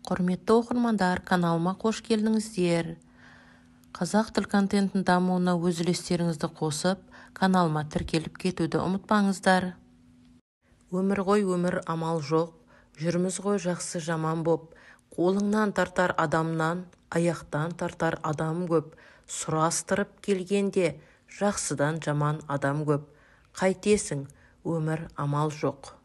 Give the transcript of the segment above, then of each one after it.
Құрметті оқырмандар, каналыма қош келдіңіздер. Қазақ тіл контентінің дамуына өз үлестеріңізді қосып, каналыма тіркеліп кетуді ұмытпаңыздар. Өмір ғой өмір, амал жоқ, жүрміз ғой жақсы жаман боп. Қолыңнан тартар адамнан, аяқтан тартар адам көп. Сұрастырып келгенде, жақсыдан жаман адам көп. Қайтесің, өмір амал жоқ.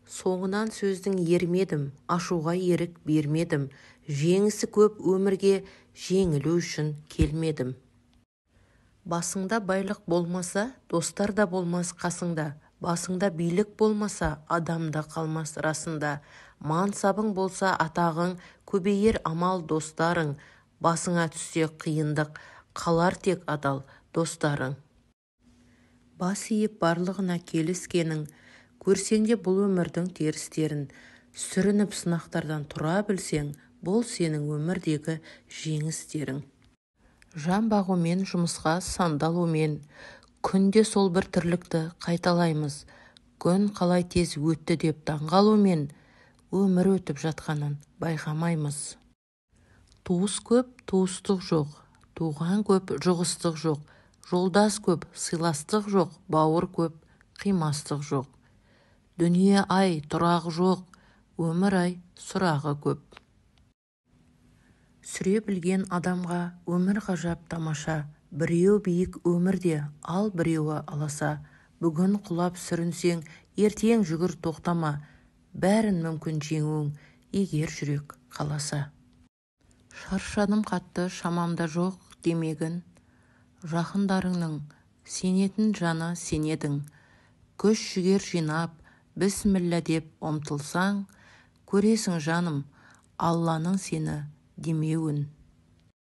Соңынан сөздің ермедім, ашуға ерік бермедім. Жеңісі көп өмірге жеңілу үшін келмедім. Басыңда байлық болмаса, достар да болмас қасыңда. Басыңда билік болмаса, адамда қалмас расында. Мансабың болса атағың, көбейер амал достарың. Басыңа түссе қиындық, қалар тек адал достарың. Бас иіп барлығына келіскенің, көрсеңде бұл өмірдің терістерін. Сүрініп сынақтардан тұра білсең, бұл сенің өмірдегі жеңістерің. Жан бағумен, жұмысқа сандалумен, күнде сол бір тірлікті қайталаймыз. Күн қалай тез өтті деп таңғалумен, өмір өтіп жатқанын байқамаймыз. Туыс көп, туыстық жоқ, туған көп, жұғыстық жоқ. Жолдас көп, сыйластық жоқ, бауыр көп, қимастық жоқ. Дүние ай, тұрағы жоқ, өмір ай, сұрағы көп. Сүре білген адамға өмір ғажап тамаша, біреу биік өмірде, ал біреуі аласа. Бүгін құлап сүрінсең, ертең жүгір тоқтама, бәрін мүмкін жеңуің, егер жүрек қаласа. Шаршадым қатты, шамамда жоқ демегін, жақындарыңның сенетін жаны сенедің. Күш жігер жинап, бісміллә деп ұмтылсаң, көресің жаным, Алланың сені демеуін.